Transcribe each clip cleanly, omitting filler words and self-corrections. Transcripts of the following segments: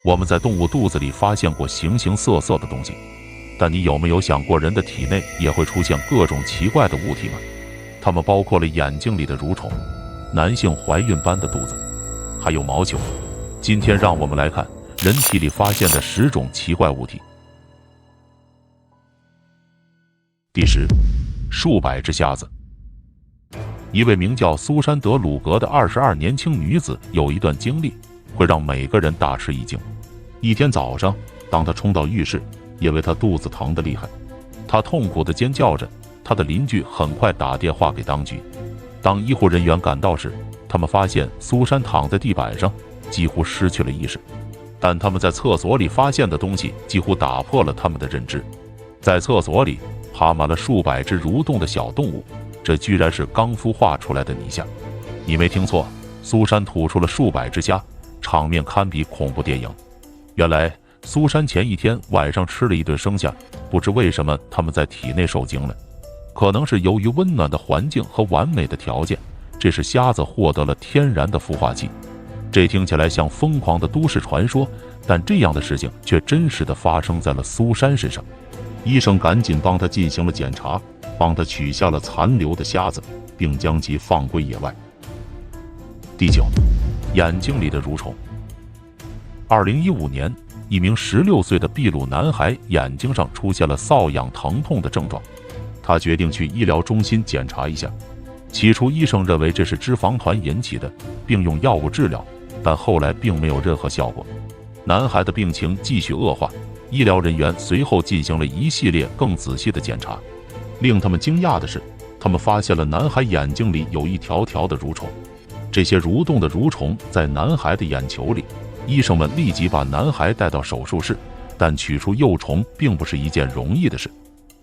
我们在动物肚子里发现过形形色色的东西，但你有没有想过，人的体内也会出现各种奇怪的物体吗？它们包括了眼睛里的蠕虫、男性怀孕般的肚子，还有毛球。今天让我们来看人体里发现的10种奇怪物体。第10，数百只瞎子。一位名叫苏珊·德鲁格的22年轻女子有一段经历，会让每个人大吃一惊。一天早上，当她冲到浴室，因为她肚子疼得厉害，她痛苦地尖叫着。她的邻居很快打电话给当局。当医护人员赶到时，他们发现苏珊躺在地板上，几乎失去了意识。但他们在厕所里发现的东西几乎打破了他们的认知。在厕所里爬满了数百只蠕动的小动物，这居然是刚孵化出来的泥虾。你没听错，苏珊吐出了数百只虾，场面堪比恐怖电影。原来苏珊前一天晚上吃了一顿生虾，不知为什么它们在体内受精了，可能是由于温暖的环境和完美的条件，这时虾子获得了天然的孵化器。这听起来像疯狂的都市传说，但这样的事情却真实的发生在了苏珊身上。医生赶紧帮她进行了检查，帮她取下了残留的虾子，并将其放归野外。第9，眼睛里的蠕虫。2015年，一名16岁的秘鲁男孩眼睛上出现了瘙痒疼痛的症状，他决定去医疗中心检查一下。起初医生认为这是脂肪团引起的，并用药物治疗，但后来并没有任何效果。男孩的病情继续恶化，医疗人员随后进行了一系列更仔细的检查。令他们惊讶的是，他们发现了男孩眼睛里有一条条的蠕虫。这些蠕动的蠕虫在男孩的眼球里，医生们立即把男孩带到手术室，但取出幼虫并不是一件容易的事。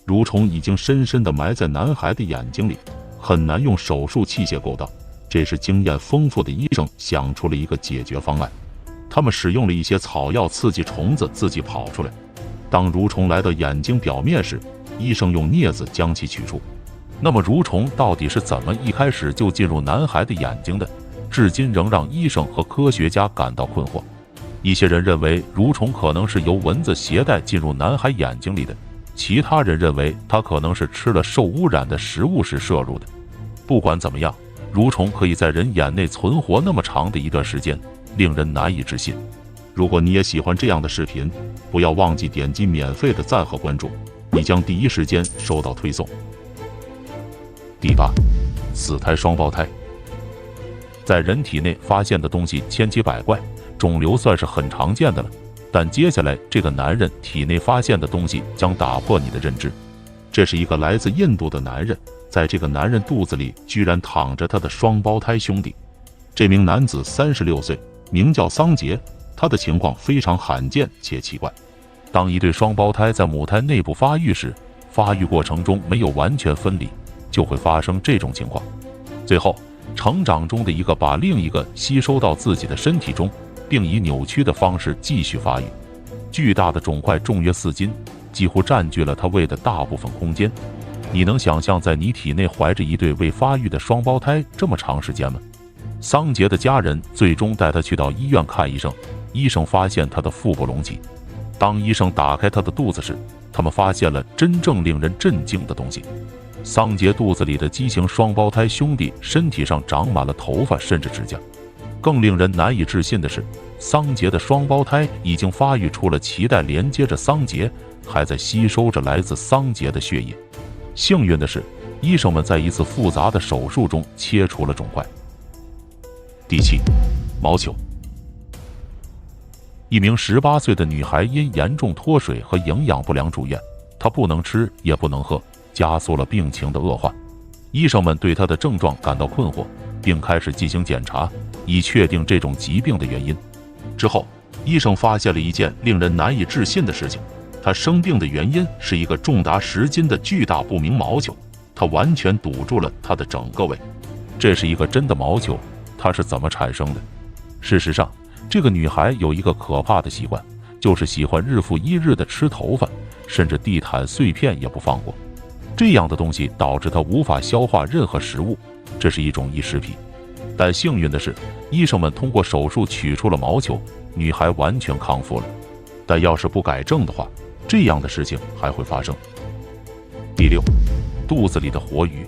蠕虫已经深深地埋在男孩的眼睛里，很难用手术器械够到。这时经验丰富的医生想出了一个解决方案，他们使用了一些草药刺激虫子自己跑出来。当蠕虫来到眼睛表面时，医生用镊子将其取出。那么蠕虫到底是怎么一开始就进入男孩的眼睛的？至今仍让医生和科学家感到困惑。一些人认为蠕虫可能是由蚊子携带进入男孩眼睛里的，其他人认为它可能是吃了受污染的食物时摄入的。不管怎么样，蠕虫可以在人眼内存活那么长的一段时间，令人难以置信。如果你也喜欢这样的视频，不要忘记点击免费的赞和关注，你将第一时间收到推送。第8，死胎双胞胎。在人体内发现的东西千奇百怪，肿瘤算是很常见的了，但接下来这个男人体内发现的东西将打破你的认知。这是一个来自印度的男人，在这个男人肚子里居然躺着他的双胞胎兄弟。这名男子36岁，名叫桑杰，他的情况非常罕见且奇怪。当一对双胞胎在母胎内部发育时，发育过程中没有完全分离，就会发生这种情况。最后成长中的一个把另一个吸收到自己的身体中，并以扭曲的方式继续发育。巨大的肿块重约4斤，几乎占据了他胃的大部分空间。你能想象在你体内怀着一对未发育的双胞胎这么长时间吗？桑杰的家人最终带他去到医院看医生，医生发现他的腹部隆起。当医生打开他的肚子时，他们发现了真正令人震惊的东西。桑杰肚子里的畸形双胞胎兄弟身体上长满了头发甚至指甲。更令人难以置信的是，桑杰的双胞胎已经发育出了脐带连接着桑杰，还在吸收着来自桑杰的血液。幸运的是，医生们在一次复杂的手术中切除了肿块。第7，毛球。一名18岁的女孩因严重脱水和营养不良住院，她不能吃也不能喝，加速了病情的恶化。医生们对她的症状感到困惑，并开始进行检查，以确定这种疾病的原因。之后，医生发现了一件令人难以置信的事情，她生病的原因是一个重达10斤的巨大不明毛球，它完全堵住了她的整个胃。这是一个真的毛球，它是怎么产生的？事实上，这个女孩有一个可怕的习惯，就是喜欢日复一日的吃头发，甚至地毯碎片也不放过。这样的东西导致她无法消化任何食物，这是一种异食癖。但幸运的是，医生们通过手术取出了毛球，女孩完全康复了，但要是不改正的话，这样的事情还会发生。第六，肚子里的活鱼。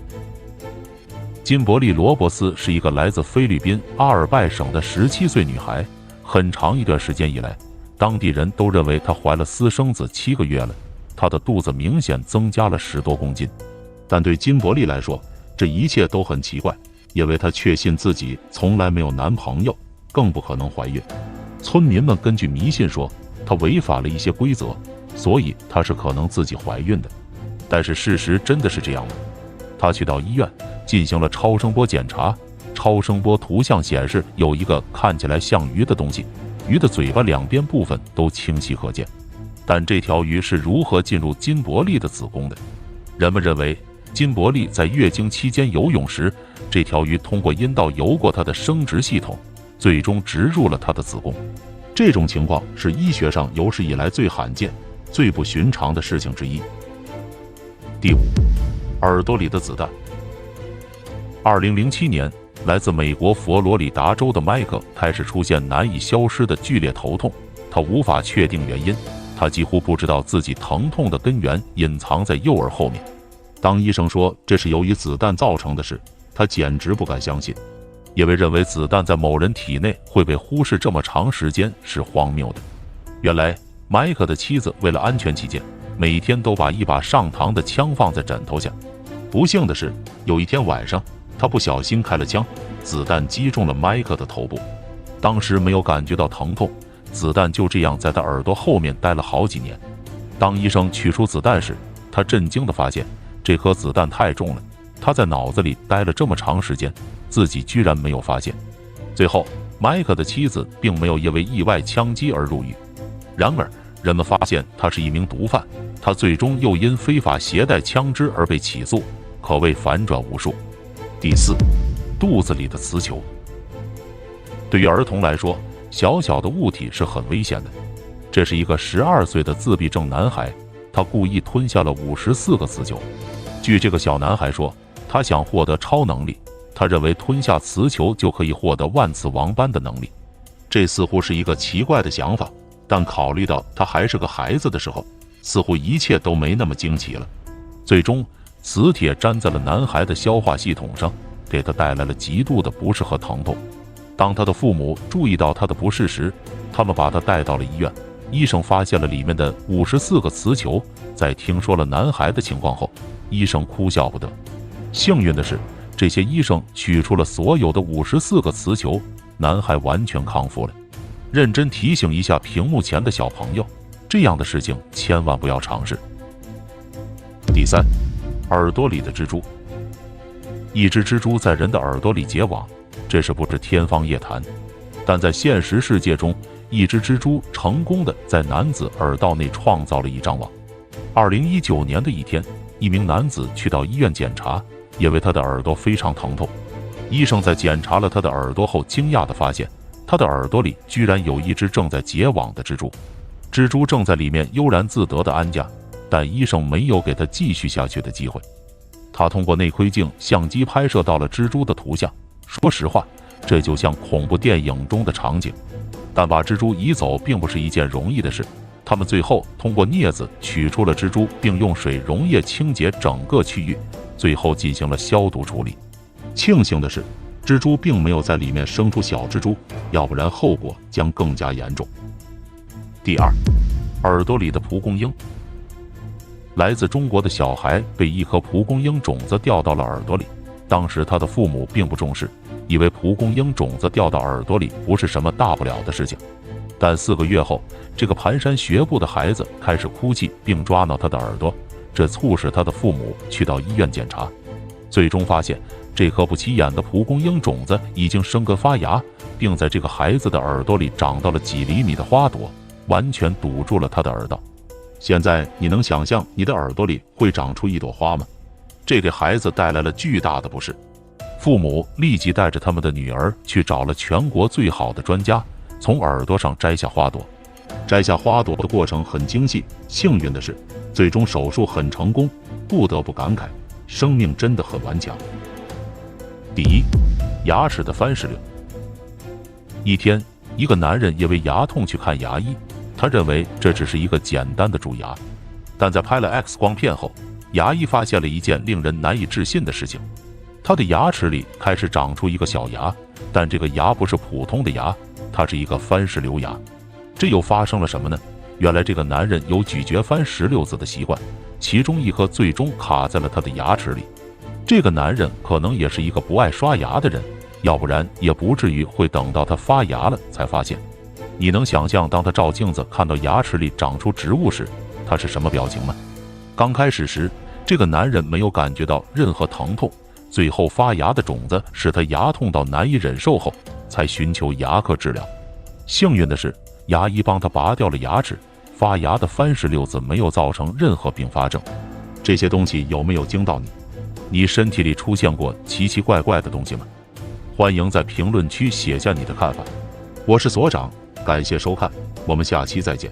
金伯利·罗伯斯是一个来自菲律宾阿尔拜省的17岁女孩，很长一段时间以来，当地人都认为她怀了私生子7个月了，她的肚子明显增加了10多公斤。但对金伯利来说，这一切都很奇怪，因为她确信自己从来没有男朋友，更不可能怀孕。村民们根据迷信说，她违反了一些规则，所以她是可能自己怀孕的。但是事实真的是这样吗？她去到医院进行了超声波检查，超声波图像显示有一个看起来像鱼的东西，鱼的嘴巴两边部分都清晰可见。但这条鱼是如何进入金伯利的子宫的？人们认为金伯利在月经期间游泳时，这条鱼通过阴道游过她的生殖系统，最终植入了她的子宫。这种情况是医学上有史以来最罕见、最不寻常的事情之一。第五，耳朵里的子弹。2007年，来自美国佛罗里达州的迈克开始出现难以消失的剧烈头痛，他无法确定原因，他几乎不知道自己疼痛的根源隐藏在右耳后面。当医生说这是由于子弹造成的时，他简直不敢相信，因为认为子弹在某人体内会被忽视这么长时间是荒谬的。原来，迈克的妻子为了安全起见，每天都把一把上膛的枪放在枕头下。不幸的是，有一天晚上，他不小心开了枪，子弹击中了迈克的头部。当时没有感觉到疼痛，子弹就这样在他耳朵后面待了好几年。当医生取出子弹时，他震惊地发现这颗子弹太重了，他在脑子里待了这么长时间，自己居然没有发现。最后，迈克的妻子并没有因为意外枪击而入狱。然而，人们发现他是一名毒贩，他最终又因非法携带枪支而被起诉，可谓反转无数。第四，肚子里的磁球。对于儿童来说，小小的物体是很危险的。这是一个12岁的自闭症男孩，他故意吞下了54个磁球。据这个小男孩说，他想获得超能力，他认为吞下磁球就可以获得万磁王般的能力。这似乎是一个奇怪的想法，但考虑到他还是个孩子的时候，似乎一切都没那么惊奇了。最终，磁铁粘在了男孩的消化系统上，给他带来了极度的不适和疼痛。当他的父母注意到他的不适时，他们把他带到了医院。医生发现了里面的54个磁球，在听说了男孩的情况后，医生哭笑不得。幸运的是，这些医生取出了所有的54个磁球，男孩完全康复了。认真提醒一下屏幕前的小朋友，这样的事情千万不要尝试。第三，耳朵里的蜘蛛。一只蜘蛛在人的耳朵里结网，这是不是天方夜谭？但在现实世界中，一只蜘蛛成功的在男子耳道内创造了一张网。2019年的一天，一名男子去到医院检查，因为他的耳朵非常疼痛。医生在检查了他的耳朵后，惊讶地发现，他的耳朵里居然有一只正在结网的蜘蛛。蜘蛛正在里面悠然自得地安家，但医生没有给他继续下去的机会。他通过内窥镜相机拍摄到了蜘蛛的图像。说实话，这就像恐怖电影中的场景。但把蜘蛛移走并不是一件容易的事。他们最后通过镊子取出了蜘蛛，并用水溶液清洁整个区域，最后进行了消毒处理。庆幸的是，蜘蛛并没有在里面生出小蜘蛛，要不然后果将更加严重。第二，耳朵里的蒲公英。来自中国的小孩被一颗蒲公英种子掉到了耳朵里，当时他的父母并不重视，以为蒲公英种子掉到耳朵里不是什么大不了的事情。但4个月后，这个蹒跚学步的孩子开始哭泣并抓挠他的耳朵，这促使他的父母去到医院检查，最终发现这颗不起眼的蒲公英种子已经生根发芽，并在这个孩子的耳朵里长到了几厘米的花朵，完全堵住了他的耳道。现在你能想象你的耳朵里会长出一朵花吗？这给孩子带来了巨大的不适。父母立即带着他们的女儿去找了全国最好的专家，从耳朵上摘下花朵。摘下花朵的过程很精细，幸运的是，最终手术很成功。不得不感慨，生命真的很顽强。第一，牙齿的番石榴。一天，一个男人因为牙痛去看牙医，他认为这只是一个简单的蛀牙，但在拍了 X 光片后，牙医发现了一件令人难以置信的事情，他的牙齿里开始长出一个小牙，但这个牙不是普通的牙，它是一个番石榴牙。这又发生了什么呢？原来这个男人有咀嚼番石榴子的习惯，其中一颗最终卡在了他的牙齿里。这个男人可能也是一个不爱刷牙的人，要不然也不至于会等到他发芽了才发现。你能想象当他照镜子看到牙齿里长出植物时，他是什么表情吗？刚开始时，这个男人没有感觉到任何疼痛，最后发芽的种子使他牙痛到难以忍受后，才寻求牙科治疗。幸运的是，牙医帮他拔掉了牙齿，发芽的番石榴子没有造成任何并发症。这些东西有没有惊到你？你身体里出现过奇奇怪怪的东西吗？欢迎在评论区写下你的看法。我是所长，感谢收看，我们下期再见。